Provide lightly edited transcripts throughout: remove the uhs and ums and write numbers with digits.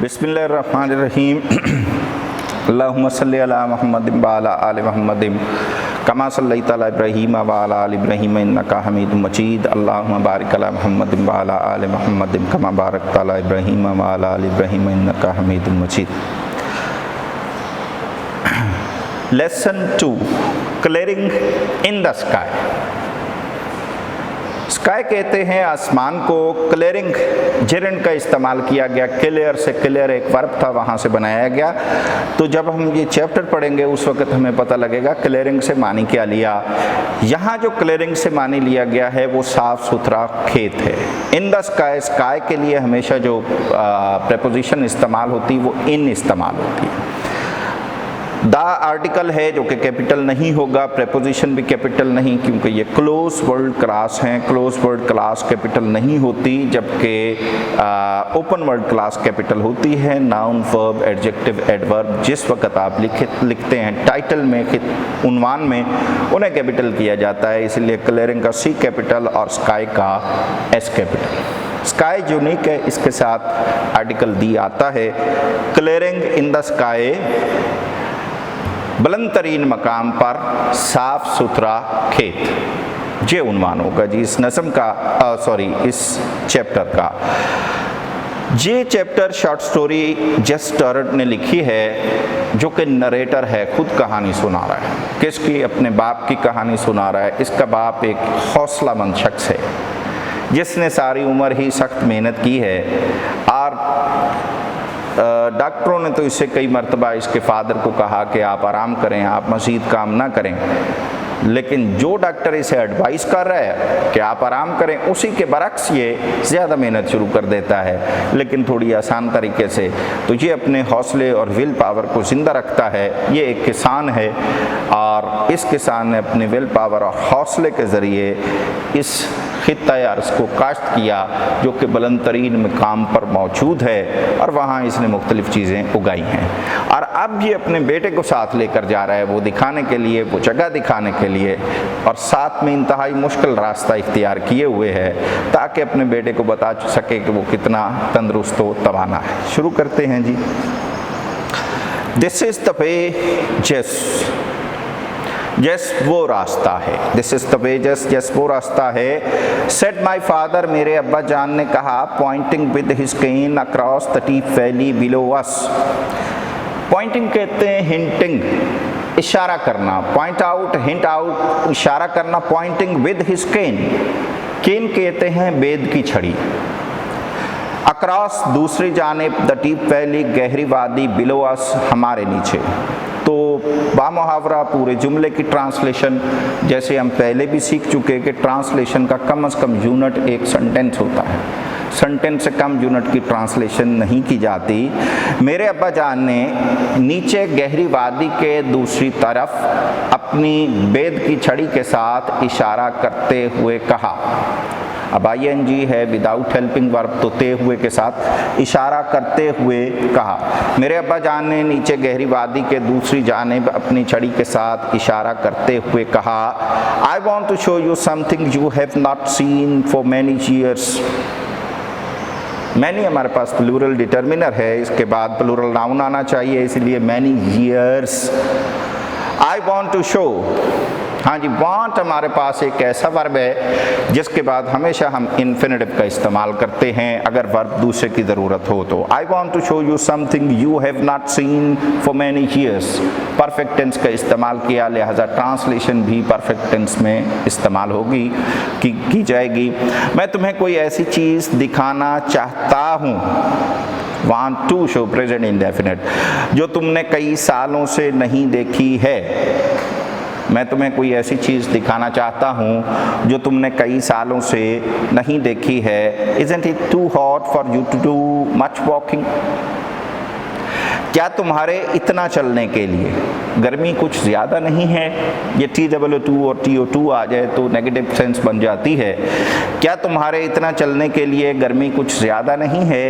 बिस्मिल्लाहिर्रहमानिर्रहीम। अल्लाहुम्मा सल्लि अला मुहम्मदिन व अला आलि मुहम्मदिन कमा सल्लैता अला इब्राहीम व अला आलि इब्राहीम इन्नका हमीदुम मजीद। अल्लाहुम्मा बारिक अला मुहम्मदिन व अला आलि मुहम्मदिन कमा बारकता अला इब्राहीम व अला आलि इब्राहीम इन्नका हमीदुम मजीद। Lesson 2, clearing in the sky. Sky कहते हैं आसमान को, क्लियरिंग जेरेंड का इस्तेमाल किया गया। क्लियर से क्लियर एक वर्ब था, वहाँ से बनाया गया। तो जब हम ये चैप्टर पढ़ेंगे उस वक्त हमें पता लगेगा क्लियरिंग से मानी क्या लिया। यहाँ जो क्लियरिंग से मानी लिया गया है वो साफ सुथरा खेत है। इन द स्काई, स्काई के लिए हमेशा जो प्रेपोजिशन इस्तेमाल होती वो इन इस्तेमाल होती है। द आर्टिकल है जो कि कैपिटल नहीं होगा, प्रेपोजिशन भी कैपिटल नहीं, क्योंकि ये क्लोज वर्ड क्लास हैं। क्लोज वर्ड क्लास कैपिटल नहीं होती, जबकि ओपन वर्ड क्लास कैपिटल होती है। नाउन, वर्ब, एडजेक्टिव, एडवर्ब जिस वक्त आप लिखते हैं टाइटल में, उन्वान में, उन्हें कैपिटल किया जाता है। इसलिए क्लियरिंग का सी कैपिटल और स्काई का एस कैपिटल। स्काई यूनिक है, इसके साथ आर्टिकल दी आता है। क्लियरिंग इन द स्काई, बुलंद तरीन मकाम पर साफ सुथरा खेत, ये उन्वान होगा जी इस नज़म का, इस चैप्टर का। ये चैप्टर शॉर्ट स्टोरी जेस स्टुअर्ट ने लिखी है, जो कि नरेटर है, खुद कहानी सुना रहा है। किसकी? अपने बाप की कहानी सुना रहा है। इसका बाप एक हौसलामंद शख्स है जिसने सारी उम्र ही सख्त मेहनत की है, और डॉक्टरों ने तो इससे कई मरतबा इसके फादर को कहा कि आप आराम करें, आप मज़ीद काम ना करें। लेकिन जो डॉक्टर इसे एडवाइस कर रहा है कि आप आराम करें, उसी के बरक्स ये ज़्यादा मेहनत शुरू कर देता है, लेकिन थोड़ी आसान तरीके से। तो ये अपने हौसले और विल पावर को ज़िंदा रखता है। ये एक किसान है और इस किसान ने अपने विल पावर और हौसले के ज़रिए इस खित्ता अर्ज़ को काश्त किया, जो कि बुलंद तरीन मकाम पर मौजूद है, और वहाँ इसने मुख्तलिफ़ चीज़ें उगाई हैं। और अब ये अपने बेटे को साथ लेकर जा रहा है, वो दिखाने के लिए, वो जगह दिखाने के लिए, और साथ में इंतहाई मुश्किल रास्ता इख्तियार किए हुए है ताकि अपने बेटे को बता सके कि वो कितना तंदुरुस्त हो, तवाना है। शुरू करते हैं जी। दिस इज़ द वे जेस, जस वो रास्ता है। दिस इज द वे जस, जस वो रास्ता है। सेड माई फादर, मेरे अब्बा जान ने कहा, pointing with his cane across the deep valley below us. Pointing कहते हैं हिंटिंग, इशारा करना। पॉइंट आउट, हिंट आउट, इशारा करना। पॉइंटिंग विद हिज केन, केन कहते हैं बेद की छड़ी। अक्रॉस, दूसरी जानिब, द डीप वैली, गहरी वादी, बिलो अस, हमारे नीचे। तो बामुहावरा पूरे जुमले की ट्रांसलेशन, जैसे हम पहले भी सीख चुके कि ट्रांसलेशन का कम से कम यूनिट एक सेंटेंस होता है। सेंटेंस से कम यूनिट की ट्रांसलेशन नहीं की जाती। मेरे अब्बा जान ने नीचे गहरी वादी के दूसरी तरफ अपनी बेद की छड़ी के साथ इशारा करते हुए कहा। अब ING है विदाउट हेल्पिंग वर्ब, तो ते हुए के साथ इशारा करते हुए कहा। मेरे अब्बा जान ने नीचे गहरी वादी के दूसरी जानिब अपनी छड़ी के साथ इशारा करते हुए कहा, I want to show you something you have not seen for many years. Many हमारे पास प्लूरल डिटर्मिनर है, इसके बाद प्लूरल नाउन आना चाहिए, इसलिए many years. I want to show, हाँ जी, वांट हमारे पास एक ऐसा वर्ब है जिसके बाद हमेशा हम इन्फिनिटिव का इस्तेमाल करते हैं अगर वर्ब दूसरे की ज़रूरत हो तो। I want to show you something you have not seen for many years, perfect tense का इस्तेमाल किया, लिहाजा ट्रांसलेशन भी परफेक्ट टेंस में इस्तेमाल होगी, की जाएगी। मैं तुम्हें कोई ऐसी चीज़ दिखाना चाहता हूँ, want to show present indefinite, जो तुमने कई सालों से नहीं देखी है। मैं तुम्हें कोई ऐसी चीज़ दिखाना चाहता हूँ जो तुमने कई सालों से नहीं देखी है। Isn't it too hot for you to do much walking? क्या तुम्हारे इतना चलने के लिए गर्मी कुछ ज़्यादा नहीं है? ये TOO और TO2 आ जाए तो नेगेटिव सेंस बन जाती है। क्या तुम्हारे इतना चलने के लिए गर्मी कुछ ज़्यादा नहीं है?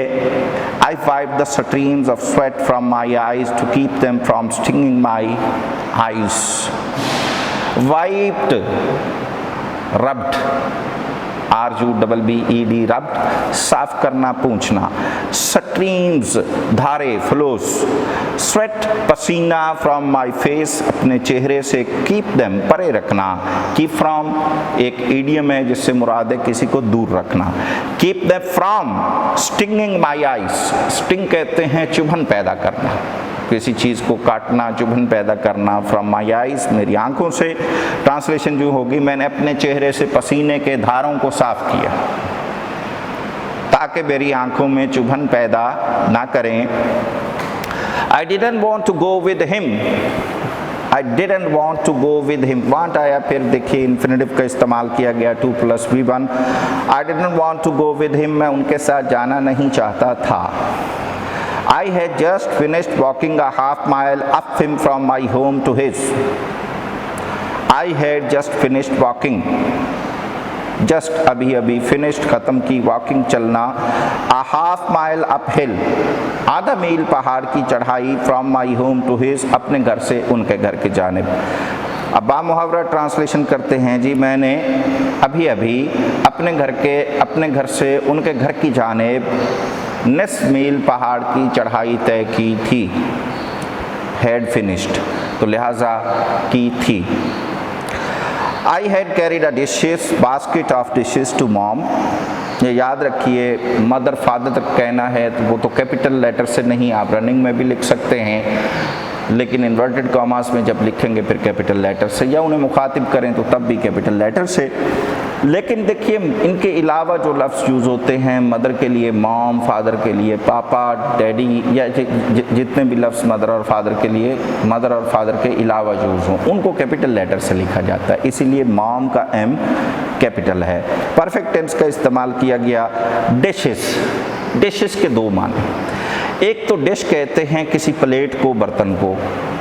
I wiped the streams of sweat from my eyes to keep them from stinging my eyes. Wiped, rubbed, RUBBED rubbed, साफ करना, पूंछना। स्ट्रीम्स, धारे, फ्लोस। स्वेट, पसीना, फ्रॉम माई फेस, अपने चेहरे से। कीप देम, परे रखना। कीप फ्रॉम एक ईडियम है जिससे मुराद है किसी को दूर रखना। Keep them from stinging my eyes, sting कहते हैं चुभन पैदा करना, किसी चीज़ को काटना, चुभन पैदा करना। फ्रॉम माई आइज, मेरी आंखों से। ट्रांसलेशन जो होगी, मैंने अपने चेहरे से पसीने के धारों को साफ किया ताकि मेरी आंखों में चुभन पैदा ना करें। I didn't want to go with him, I didn't want to go with him। want आया, फिर देखिए इन्फिनेटिव का इस्तेमाल किया गया 2 + V1। I didn't want to go with him, मैं उनके साथ जाना नहीं चाहता था। I had just finished walking a half mile up him from my home to his। I had just finished walking, just अभी अभी, फिनिश्ड खत्म की, वॉकिंग चलना। a half mile uphill, आधा मील पहाड़ की चढ़ाई। From my home to his, अपने घर से उनके घर की जानिब। अब बामुहावरा ट्रांसलेशन करते हैं जी, मैंने अभी अभी अपने घर से उनके घर की जानिब निस्फ मील पहाड़ की चढ़ाई तय की थी। हैड फिनिश्ड, तो लिहाजा की थी। I had carried a dishes, basket of dishes to mom। ये याद रखिए, मदर फादर तक कहना है तो वो तो कैपिटल लेटर से नहीं, आप रनिंग में भी लिख सकते हैं, लेकिन इन्वर्टेड कॉमास में जब लिखेंगे फिर कैपिटल लेटर से, या उन्हें मुखातिब करें तो तब भी कैपिटल लेटर से। लेकिन देखिए इनके अलावा जो लफ्ज़ यूज़ होते हैं मदर के लिए मॉम, फादर के लिए पापा, डैडी, या जितने भी लफ्ज़ मदर और फादर के लिए, मदर और फादर के अलावा यूज़ हों, उनको कैपिटल लेटर से लिखा जाता है, इसीलिए मॉम का M कैपिटल है। परफेक्ट टेंस का इस्तेमाल किया गया। डिशेस, डिशेस के दो माने, एक तो डिश कहते हैं किसी प्लेट को, बर्तन को,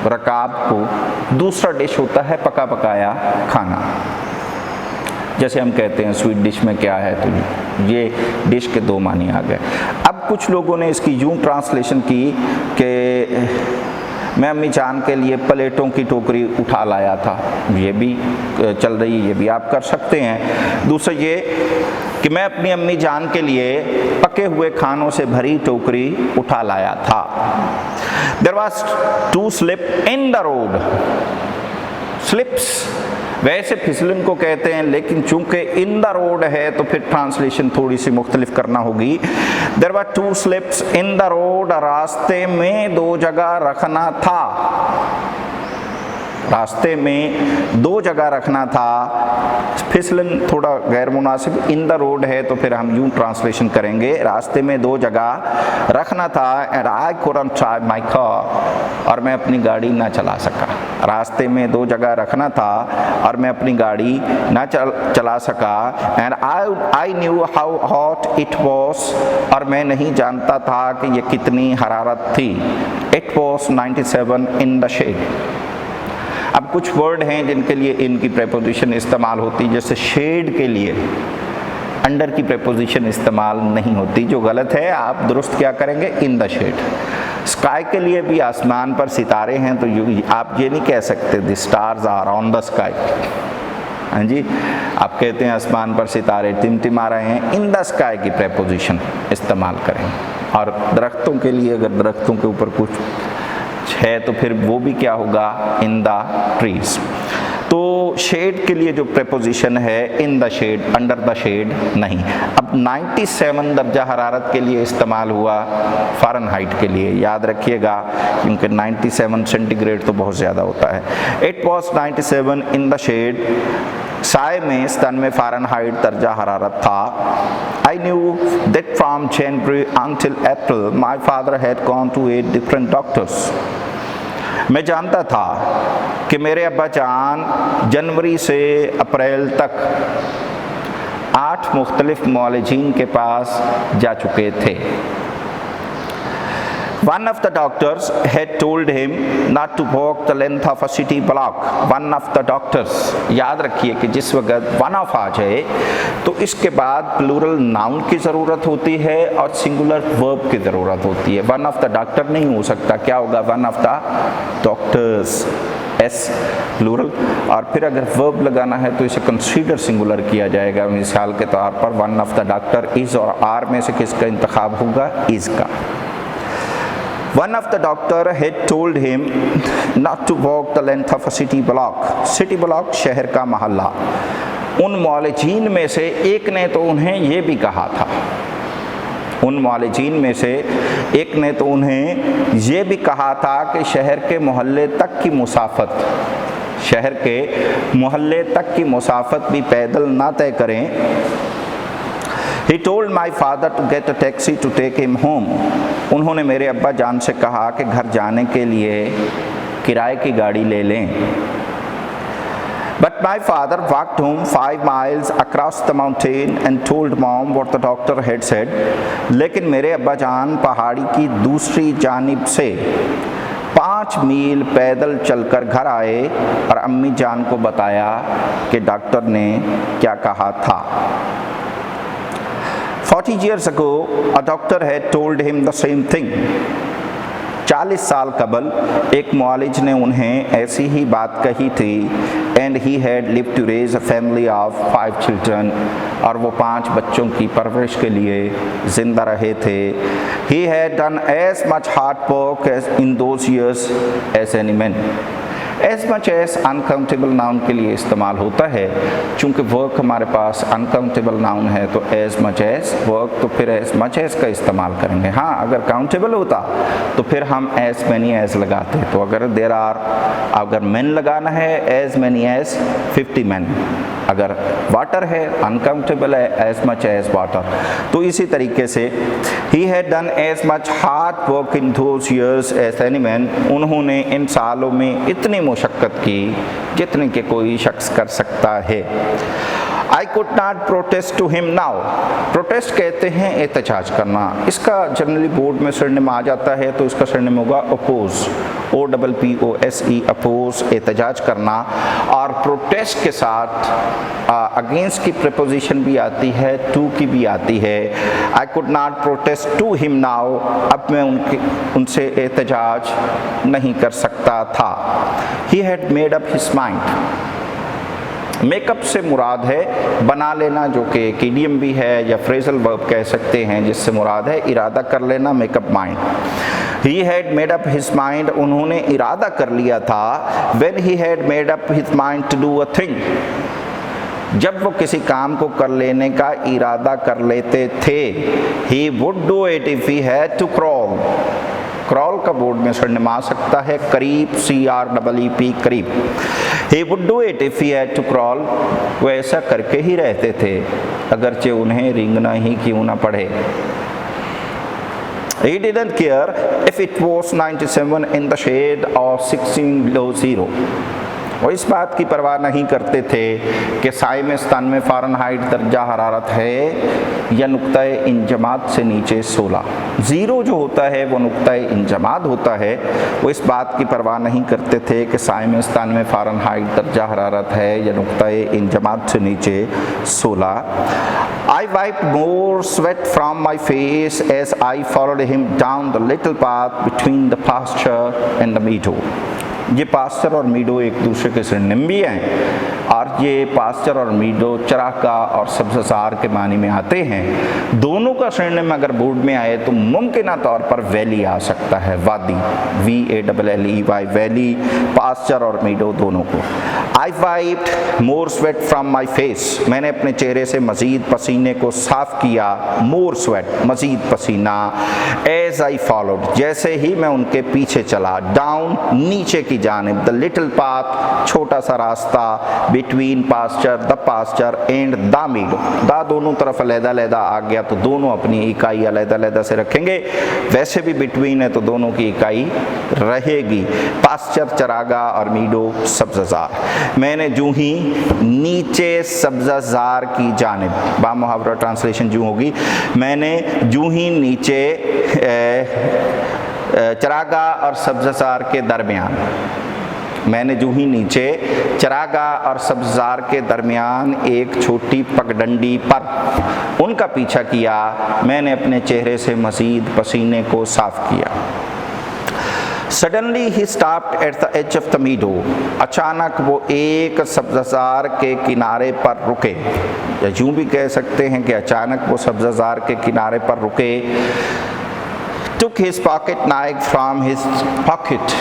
रकाब को। दूसरा डिश होता है पका पकाया खाना, जैसे हम कहते हैं स्वीट डिश में क्या है, तो ये डिश के दो मानी आ गए। अब कुछ लोगों ने इसकी यूं ट्रांसलेशन की कि मैं अम्मी जान के लिए प्लेटों की टोकरी उठा लाया था, ये भी चल रही है, ये भी आप कर सकते हैं। दूसरा ये कि मैं अपनी अम्मी जान के लिए पके हुए खानों से भरी टोकरी उठा लाया था। There was two slip in the road। Slips वैसे फिसलन को कहते हैं, लेकिन चूंकि इन द रोड है तो फिर ट्रांसलेशन थोड़ी सी मुख्तलिफ करना होगी। There were two slips in the road, रास्ते में दो जगह रखना था, रास्ते में दो जगह रखना था। फिसलन थोड़ा गैर मुनासिब, इन द रोड है तो फिर हम यूं ट्रांसलेशन करेंगे, रास्ते में दो जगह रखना था। And I couldn't drive my car, और मैं अपनी गाड़ी ना चला सका। रास्ते में दो जगह रखना था और मैं अपनी गाड़ी ना चला सका। And I knew how hot it was, और मैं नहीं जानता था कि ये कितनी हरारत थी। It was 97 in the shade. अब कुछ वर्ड हैं जिनके लिए इनकी प्रेपोजिशन इस्तेमाल होती है, जैसे शेड के लिए अंडर की प्रेपोजिशन इस्तेमाल नहीं होती, जो गलत है। आप दुरुस्त क्या करेंगे, इन द शेड। स्काई के लिए भी आसमान पर सितारे हैं, तो आप ये नहीं कह सकते the stars are on the sky. हाँ जी, आप कहते हैं आसमान पर सितारे टिमटिमा रहे हैं, इन द स्काई की प्रेपोजिशन इस्तेमाल करें। और दरख्तों के लिए अगर दरख्तों के ऊपर कुछ है तो फिर वो भी क्या होगा, इन द ट्रीज। तो शेड के लिए जो प्रेपोजिशन है in the shade, under the shade नहीं। अब 97 दर्जा हरारत के लिए इस्तेमाल हुआ फ़ारेनहाइट के लिए, याद रखिएगा, क्योंकि 97 सेंटीग्रेड तो बहुत ज़्यादा होता है। It was 97 in the shade, साय में, स्तन में फ़ारेनहाइट दर्जा हरारत था। I knew that from January until April my father had gone to 8 different doctors। मैं जानता था कि मेरे अब्बा जान जनवरी से अप्रैल तक 8 मुख्तलिफ मुआलिजीन के पास जा चुके थे। One of the doctors had told him not to walk the length of a city block। One of the doctors, याद रखिए कि जिस वक्त one of आ जाए तो इसके बाद प्लूरल नाउन की ज़रूरत होती है और सिंगुलर वर्ब की ज़रूरत होती है। One of the doctor नहीं हो सकता, क्या होगा, one of the doctors। S plural, और फिर अगर वर्ब लगाना है तो इसे कंसीडर सिंगुलर किया जाएगा। मिसाल के तौर पर one of the doctor is, और आर में से किसका इंतखाब होगा? इज़ का। One of the doctor had told him not to walk the length of a city block. City block शहर का मोहल्ला। उन मौलिजीन में से एक ने तो उन्हें ये भी कहा था, उन मौलिजीन में से एक ने तो उन्हें ये भी कहा था कि शहर के मोहल्ले तक की मुसाफत, शहर के मोहल्ले तक की मुसाफत भी पैदल ना तय करें। He told my father to get a taxi to take him home. उन्होंने मेरे अब्बा जान से कहा कि घर जाने के लिए किराए की गाड़ी ले लें। But my father walked home 5 miles across the mountain and told mom what the doctor had said. लेकिन मेरे अब्बा जान पहाड़ी की दूसरी जानिब से 5 मील पैदल चलकर घर आए और अम्मी जान को बताया कि डॉक्टर ने क्या कहा था। 40 years ago, a doctor had told him the same thing. 40 साल कबल एक मुआलिज ने उन्हें ऐसी ही बात कही थी। And he had lived to raise a family of 5 children. और वो 5 बच्चों की परवरिश के लिए जिंदा रहे थे। He had done as much hard work as in those years as any man. As much as uncountable noun के लिए इस्तेमाल होता है। चूँकि वर्क हमारे पास अनकाउंटेबल नाउन है तो एज मच एज वर्क, तो फिर एज मच एज का इस्तेमाल करेंगे। हाँ, अगर काउंटेबल होता तो फिर हम एज मैनी एज लगाते। तो अगर मैन लगाना है एज मैनी एज 50 मैन, अगर वाटर है अनकाउंटेबल है एज मच एज वाटर। तो इसी तरीके से ही had done as much hard work in those years as any man, उन्होंने इन सालों में इतनी मुशक्कत की जितनी कि कोई शख्स कर सकता है। I could not protest to him now. Protest कहते हैं एहतजाज करना। इसका जनरली बोर्ड में सरनेम आ जाता है तो इसका सरनेम होगा अपोज, OPPOSE, अपोज, एहतजाज करना। और प्रोटेस्ट के साथ अगेंस्ट की प्रपोजिशन भी आती है, टू की भी आती है। I could not protest to him now, अब मैं उनसे एहतजाज नहीं कर सकता था। He had made up his mind. Makeup से मुराद है बना लेना, जो कि एक इडियम भी है या फ्रेजल वर्ब कह सकते हैं, जिससे मुराद है इरादा कर लेना, makeup mind. He had made up his mind, उन्होंने इरादा कर लिया था। When he had made up his mind to do a thing, जब वो किसी काम को कर लेने का इरादा कर लेते थे। He would do it if he had to crawl. Crawl का बोर्ड में सरनेम आ सकता है करीब, CREEP, करीब। He would do it if he had to crawl. वो ऐसा करके ही रहते थे अगरचे उन्हें रेंगना ही क्यों ना पड़े। He didn't care if it was 97 in the shade or 16 below zero. वो इस बात की परवाह नहीं करते थे कि साए में 97 फ़ारेनहाइट दर्जा हरारत है या नुक्ताए इंजमात से नीचे 16। ज़ीरो जो होता है वो नुक्ताए इंजमात होता है। वो इस बात की परवाह नहीं करते थे कि साए में 97 फ़ारेनहाइट दर्जा हरारत है या नुक्ताए इंजमात से नीचे 16। I wiped more sweat from my face as I followed him down the little path between the pasture and the meadow. ये पास्चर और मीडो एक दूसरे के सिनोनिम भी हैं और ये पास्चर और मीडो चरागाह और सब्ज़ार के मानी में आते हैं। दोनों का सिनोनिम अगर बोर्ड में आए तो मुमकिन तौर पर वैली आ सकता है, वादी, VALLEY, वैली, पास्चर और मीडो दोनों को। I wiped more sweat from my face, मैंने अपने चेहरे से मज़ीद पसीने को साफ़ किया। more sweat, मज़ीद पसीना। as I followed, जैसे ही मैं उनके पीछे चला। down, नीचे की जानिब। the little path, छोटा सा रास्ता। between pasture, the pasture and the meadow, दा दोनों तरफ अलग-अलग आ गया तो दोनों अपनी इकाई अलग-अलग से रखेंगे। वैसे भी between है तो दोनों की इकाई रहेगी। पास्चर चरागाह और मीडो सब्ज़ार। मैंने जूं ही नीचे सब्ज़ार की जानिब, बा मुहावरा ट्रांसलेशन जूं होगी, मैंने जूं ही नीचे चरागाह और सब्ज़ार के दरमियान, मैंने जूं ही नीचे चरागाह और सब्ज़ार के दरमियान एक छोटी पगडंडी पर उनका पीछा किया। मैंने अपने चेहरे से मज़ीद पसीने को साफ़ किया। सडनली ही stopped at the edge of the meadow, अचानक वो एक सब्ज़ार के किनारे पर रुके, या यूं भी कह सकते हैं कि अचानक वो सब्ज़ार के किनारे पर रुके। took his pocket knife from his pocket,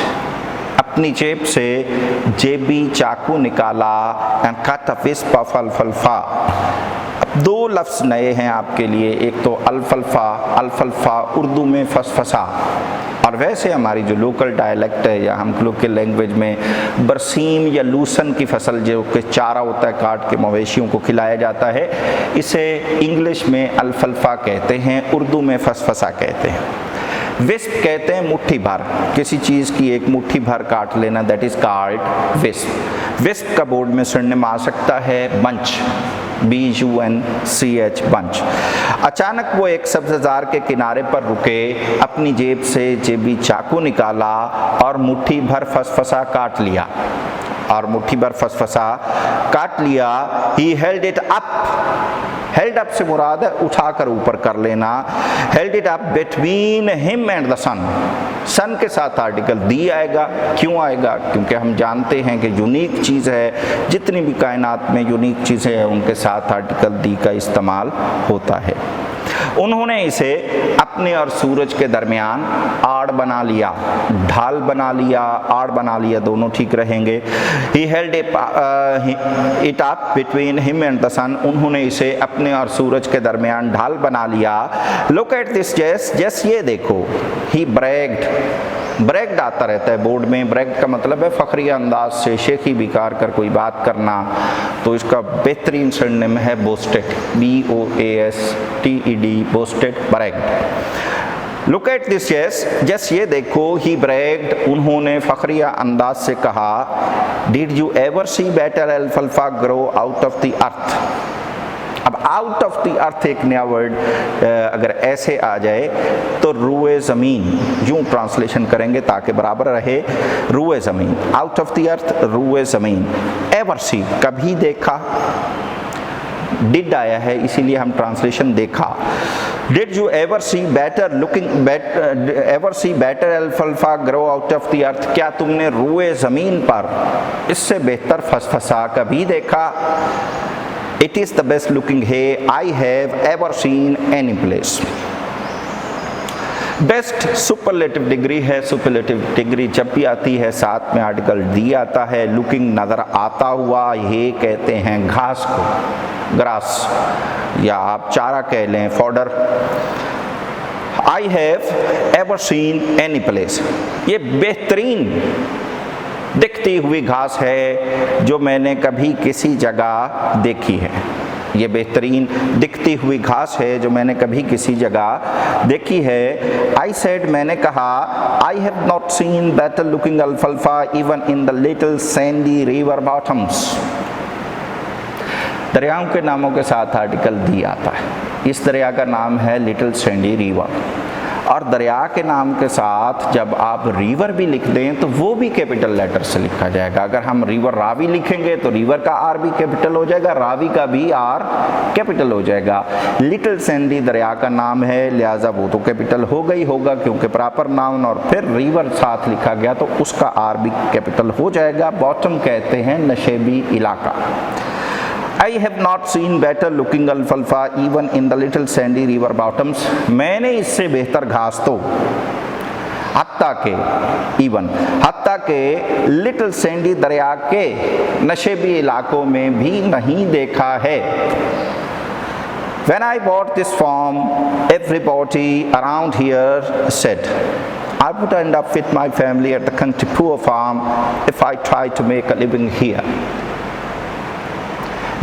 अपनी जेब से जेबी चाकू निकाला, and cut a wisp of alfalfa। अब दो लफ्ज़ नए हैं आपके लिए, एक तो अल्फल्फा, अल्फल्फा उर्दू में फसफसा, और वैसे हमारी जो लोकल डायलेक्ट है या हम लोग के लैंग्वेज में बरसीम या लूसन की फसल जो कि चारा होता है काट के मवेशियों को खिलाया जाता है, इसे इंग्लिश में अल्फल्फा कहते हैं, उर्दू में फसफसा कहते हैं। विस्प कहते हैं मुट्ठी भर, किसी चीज़ की एक मुट्ठी भर काट लेना, that is called wisp. Wisp का बोर्ड में सिनोनिम आ सकता है बंच, BUNCH, बंच। अचानक वो एक सब्ज़ार के किनारे पर रुके, अपनी जेब से जेबी चाकू निकाला और मुट्ठी भर फसफसा काट लिया, और मुट्ठी भर फसफसा काट लिया। He held it up, held up से मुराद है उठाकर ऊपर कर लेना। Held it up between him and the sun, sun के साथ आर्टिकल दी आएगा, क्यों आएगा? क्योंकि हम जानते हैं कि यूनिक चीज़ है, जितनी भी कायनात में यूनिक चीज़ें हैं उनके साथ आर्टिकल दी का इस्तेमाल होता है। उन्होंने इसे अपने और सूरज के दरमियान आड़ बना लिया, ढाल बना लिया, आड़ बना लिया, दोनों ठीक रहेंगे। He held it up between him and the sun, उन्होंने इसे अपने और सूरज के दरमियान ढाल बना लिया। Look at this Jess, Jess ये देखो। He bragged, ब्रैग्ड आता रहता है बोर्ड में, ब्रैग्ड का मतलब है फखरिया अंदाज से शेखी बिकार कर कोई बात करना, तो इसका बेहतरीन सिनोनिम है boasted, BOASTED, boasted, bragged. Look at this जस ये देखो, ही ब्रैग्ड, उन्होंने फखरिया अंदाज से कहा, did you ever see better अल्फल्फा grow out of the earth. अब आउट ऑफ द अर्थ एक नया वर्ड अगर ऐसे आ जाए तो रूए ज़मीन, यूं ट्रांसलेशन करेंगे ताकि बराबर रहे, रूए ज़मीन, आउट ऑफ द अर्थ रूए ज़मीन। एवर सी कभी देखा, डिड आया है इसीलिए हम ट्रांसलेशन देखा। Did you ever see better looking ever see better अल्फल्फा grow out of the earth, क्या तुमने रूए ज़मीन पर इससे बेहतर फसफसा कभी देखा? It is the best looking hay I have ever seen any place। Best superlative degree है, सुपरलेटिव डिग्री जब भी आती है साथ में आर्टिकल दी आता है। लुकिंग नज़र आता हुआ, ये कहते हैं घास को, ग्रास, या आप चारा कह लें, fodder. I have ever seen any place, ये बेहतरीन दिखती हुई घास है जो मैंने कभी किसी जगह देखी है। ये बेहतरीन दिखती हुई घास है जो मैंने कभी किसी जगह देखी है। आई सेड, मैंने कहा, I have not seen better looking अल्फल्फा even in the little sandy river bottoms. दरियाओं के नामों के साथ आर्टिकल दी आता है। इस दरिया का नाम है लिटिल सैंडी रिवर, और दरिया के नाम के साथ जब आप रिवर भी लिख दें तो वो भी कैपिटल लेटर से लिखा जाएगा। अगर हम रिवर रावी लिखेंगे तो रिवर का आर भी कैपिटल हो जाएगा, रावी का भी आर कैपिटल हो जाएगा। लिटिल सैंडी दरिया का नाम है, लिहाजा वो तो कैपिटल हो गई होगा क्योंकि प्रॉपर नाउन, और फिर रिवर साथ लिखा गया तो उसका आर भी कैपिटल हो जाएगा। बॉटम कहते हैं नशेबी इलाका। I have not seen better looking alfalfa even in the little sandy river bottoms। मैंने इससे बेहतर घास तो हत्ता के लिटिल सैंडी दरिया के नशेबी इलाकों में भी नहीं देखा है। When I bought this farm, everybody around here said I would end up with my family at the country poor farm if I try to make a living here।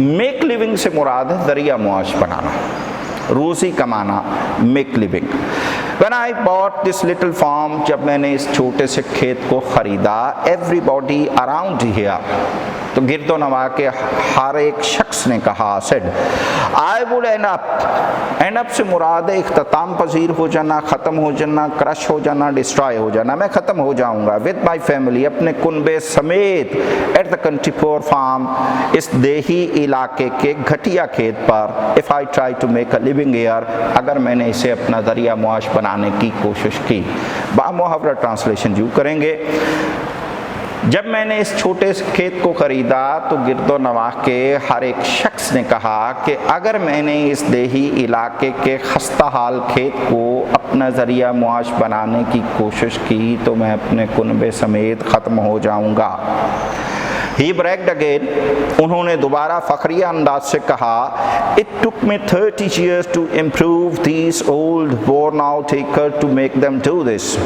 Make living से मुराद है जरिया मुआश बनाना, रोज़ी कमाना, make living. When I bought this little farm, जब मैंने इस छोटे से खेत को ख़रीदा, everybody around here, तो गिरदोनवा के हर एक शख्स ने कहा, said I would and up से मुराद इख्तिताम पजीर हो जाना, ख़त्म हो जाना, क्रश हो जाना, डिस्ट्रॉय हो जाना। मैं ख़त्म हो जाऊंगा विद माई फैमिली, अपने कुनबे समेत, at the country poor farm, इस देही इलाके के घटिया खेत पर, if I try to make a living here, अगर मैंने इसे अपना ज़रिया मुआश बनाने की कोशिश की। बामुहावरा ट्रांसलेशन यूँ करेंगे, जब मैंने इस छोटे से खेत को ख़रीदा तो गिरदोनवाह के हर एक शख्स ने कहा कि अगर मैंने इस देही इलाके के खस्ताहाल खेत को अपना ज़रिया मुआश बनाने की कोशिश की तो मैं अपने कुनबे समेत ख़त्म हो जाऊंगा। He bragged again, उन्होंने दोबारा फ़खरिया अंदाज से कहा, It took me 30 years to improve these old worn out acres to make them do this.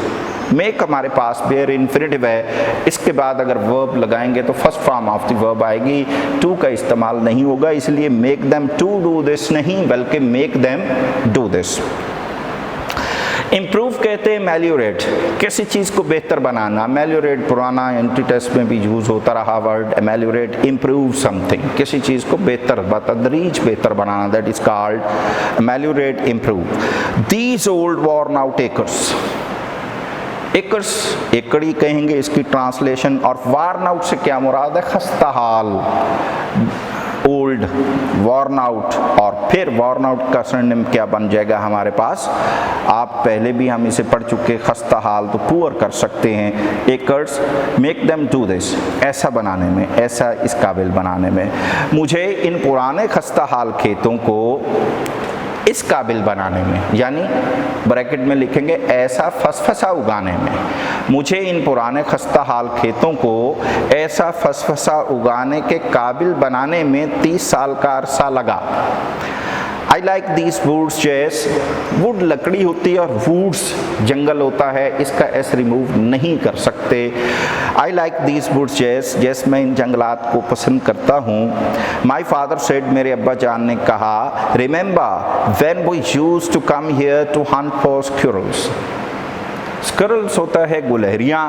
Make हमारे पास बेयर इन्फिनिटिव है, इसके बाद अगर वर्ब लगाएंगे तो first form of the verb आएगी, टू का इस्तेमाल नहीं होगा, इसलिए make them to do this नहीं बल्कि make them do this. Improve कहते हैं मेलियोरेट, किसी चीज़ को बेहतर बनाना। मेलियोरेट पुराना एंट्री टेस्ट में भी यूज़ होता रहा वर्ड मेलियोरेट, इम्प्रूव समथिंग, किसी चीज़ को बेहतर बतदरीज बेहतर बनाना, that is called meliorate, improve. These old worn out acres, acres एकड़ी कहेंगे इसकी ट्रांसलेशन, और वार्न आउट से क्या मुराद है, खस्ताहाल, ओल्ड, वॉर्न आउट, और फिर वॉर्न आउट का सिनोनिम क्या बन जाएगा हमारे पास, आप पहले भी हम इसे पढ़ चुके, खस्ताहाल तो पुअर कर सकते हैं। Acres, make them do this, ऐसा बनाने में, ऐसा इस काबिल बनाने में, मुझे इन पुराने खस्ताहाल खेतों को इस काबिल बनाने में, यानी ब्रैकेट में लिखेंगे ऐसा फसफसा उगाने में, मुझे इन पुराने खस्ताहाल खेतों को ऐसा फसफसा उगाने के काबिल बनाने में 30 साल का अरसा लगा। आई लाइक दीज वुड्स जैस, वुड लकड़ी होती है और वुड्स जंगल होता है, इसका एस रिमूव नहीं कर सकते। आई लाइक दीज वुड्स जैस, जैस मैं इन जंगलात को पसंद करता हूँ। माई फादर सेड, मेरे अब्बा जान ने कहा, remember when we used to come here to hunt for squirrels. Squirrels होता है गुलहरियाँ,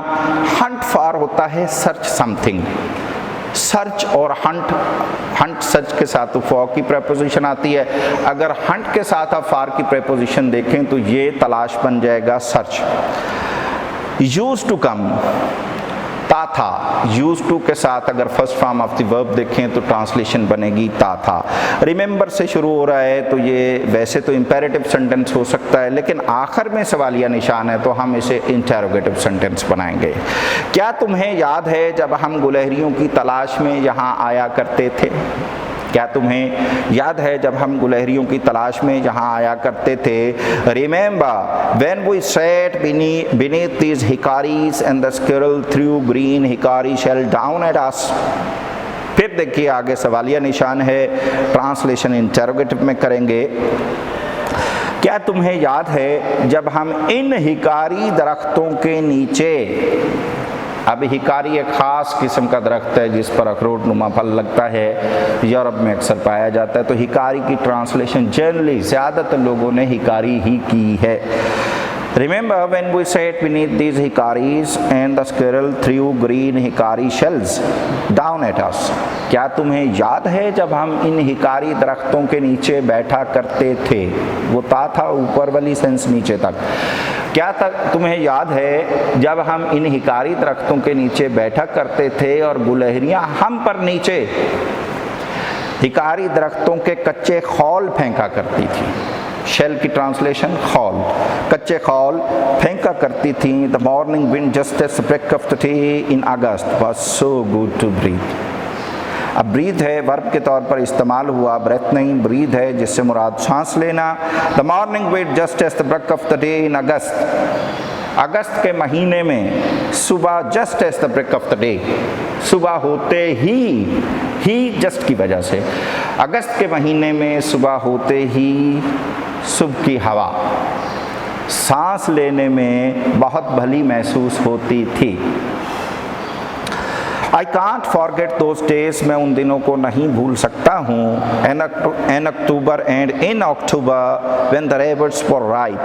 हंट फॉर होता है सर्च समथिंग। सर्च और हंट, हंट सर्च के साथ तो फॉर की प्रेपोजिशन आती है, अगर हंट के साथ आप फार की प्रेपोजिशन देखें तो ये तलाश बन जाएगा सर्च। यूज टू कम, ता था, यूज टू के साथ अगर first form of the verb देखें तो ट्रांसलेशन बनेगी ता था। रिमेंबर से शुरू हो रहा है तो ये वैसे तो इंपेरेटिव सेंटेंस हो सकता है, लेकिन आखिर में सवालिया निशान है तो हम इसे इंटेरोगेटिव सेंटेंस बनाएंगे। क्या तुम्हें याद है जब हम गुलहरियों की तलाश में यहाँ आया करते थे? क्या तुम्हें याद है जब हम गुलहरियों की तलाश में यहाँ आया करते थे? Remember when we sat beneath these hikaris and the squirrel threw green hikari shell down at us. फिर देखिए आगे सवालिया निशान है, ट्रांसलेशन इंटेरोगेटिव में करेंगे। क्या तुम्हें याद है जब हम इन हिकारी दरख्तों के नीचे, अब हिकारी एक ख़ास किस्म का दरख्त है जिस पर अखरोट नुमा फल लगता है, यूरोप में अक्सर पाया जाता है, तो हिकारी की ट्रांसलेशन जनरली ज़्यादातर लोगों ने हिकारी ही की है। Remember when we sat beneath these hikaris and the squirrel threw green hikari shells down at us. क्या तुम्हें याद है जब हम इन हिकारी दरख्तों के नीचे बैठा करते थे? वो ता था ऊपर वाली सेंस नीचे तक। क्या तुम्हें याद है जब हम इन हिकारी दरख्तों के नीचे बैठा करते थे और गुलहरियाँ हम पर नीचे हिकारी दरख्तों के कच्चे खौल फेंका करती थी। शेल की ट्रांसलेशन खौल, कच्चे खौल फेंका करती थी। The morning wind just as break of the day in August was so good to breathe. अब ब्रीथ है वर्ब के तौर पर इस्तेमाल हुआ, ब्रेथ नहीं, ब्रीथ है जिससे मुराद सांस लेना। The morning wind just as the break of the day in August, अगस्त के महीने में सुबह, just as the break of the day, सुबह होते ही जस्ट की वजह से, अगस्त के महीने में सुबह होते ही सुबह की हवा सांस लेने में बहुत भली महसूस होती थी। I can't forget those days, मैं उन दिनों को नहीं भूल सकता हूँ। In October and in October when the rabbits were ripe,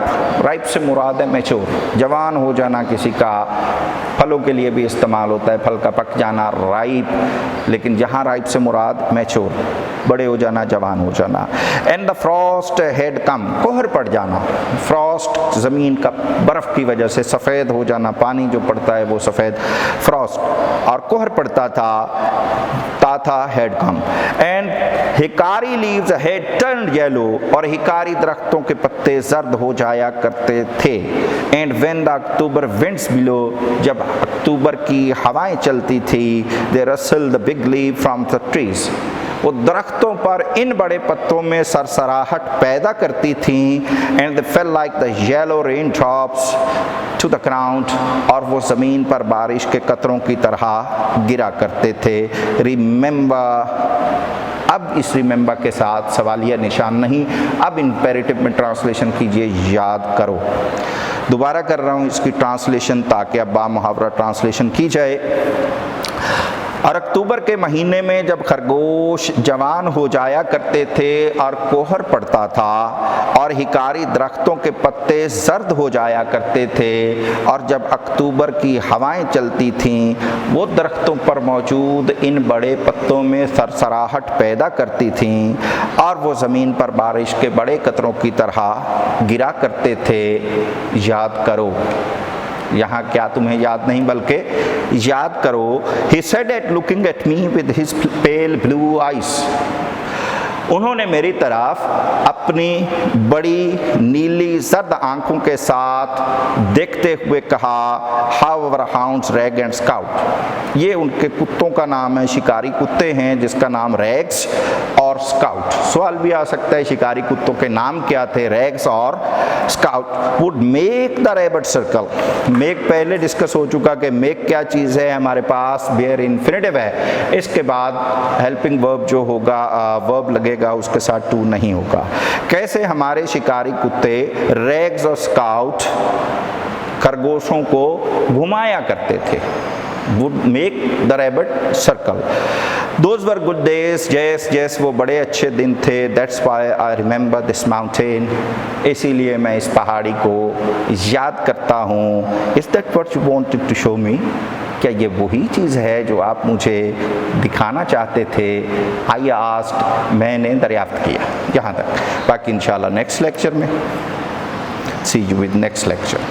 ripe से मुराद है मैच्योर, जवान हो जाना किसी का, फलों के लिए भी इस्तेमाल होता है, फल का पक जाना राइप, लेकिन यहाँ राइप से मुराद मैच्योर, बड़े हो जाना, जवान हो जाना। And the Frost had come, कोहर पड़ जाना, फ्रॉस्ट ज़मीन का बर्फ़ की वजह से सफ़ेद हो जाना, पानी जो पड़ता है वो सफ़ेद, फ्रॉस्ट, और कोहर पड़ता था had come. And Hikari leaves had turned yellow, और हिकारी दरख्तों के पत्ते जर्द हो जाया करते थे। And when the October winds blow, जब अक्टूबर की हवाएं चलती थी, they rustle the big leave from the trees, वो दरख्तों पर इन बड़े पत्तों में सरसराहट पैदा करती थीं। And they fell like the yellow rain drops to the ground, और वो ज़मीन पर बारिश के कतरों की तरह गिरा करते थे। रिमेंबर, अब इस रिमेंबर के साथ सवालिया निशान नहीं, अब इम्पेरेटिव में ट्रांसलेशन कीजिए, याद करो। दोबारा कर रहा हूँ इसकी ट्रांसलेशन ताकि अब बामुहावरा ट्रांसलेशन की जाए। और अक्टूबर के महीने में जब खरगोश जवान हो जाया करते थे और कोहर पड़ता था और हिकारी दरख्तों के पत्ते जर्द हो जाया करते थे, और जब अक्टूबर की हवाएं चलती थीं, वो दरख्तों पर मौजूद इन बड़े पत्तों में सरसराहट पैदा करती थीं और वो ज़मीन पर बारिश के बड़े कतरों की तरह गिरा करते थे। याद करो, यहाँ क्या तुम्हें याद नहीं बल्कि याद करो। He said it looking at me with his pale blue eyes, उन्होंने मेरी तरफ अपनी बड़ी नीली जर्द आंखों के साथ देखते हुए कहा, how our hounds Rag and Scout, ये उनके कुत्तों का नाम है, शिकारी कुत्ते हैं जिसका नाम रैग्स और स्काउट। सवाल भी आ सकता है शिकारी कुत्तों के नाम क्या थे, रैग्स और scout. Would make the rabbit circle, make पहले डिस्कस हो चुका कि मेक क्या चीज़ है हमारे पास, बेयर इन्फिनिटिव है, इसके बाद हेल्पिंग वर्ब जो होगा वर्ब लगेगा, उसके साथ टू नहीं होगा। कैसे हमारे शिकारी कुत्ते रैग्स और स्काउट खरगोशों को घुमाया करते थे, would make the rabbit circle. Those were good days, yes, वो बड़े अच्छे दिन थे। That's why I remember this mountain, इसीलिए मैं इस पहाड़ी को याद करता हूँ। Is that what you wanted to show me? क्या ये वही चीज़ है जो आप मुझे दिखाना चाहते थे? I asked, मैंने दरियाफ्त किया। यहाँ तक, बाकी इंशाल्लाह नेक्स्ट लेक्चर में। See you with next lecture.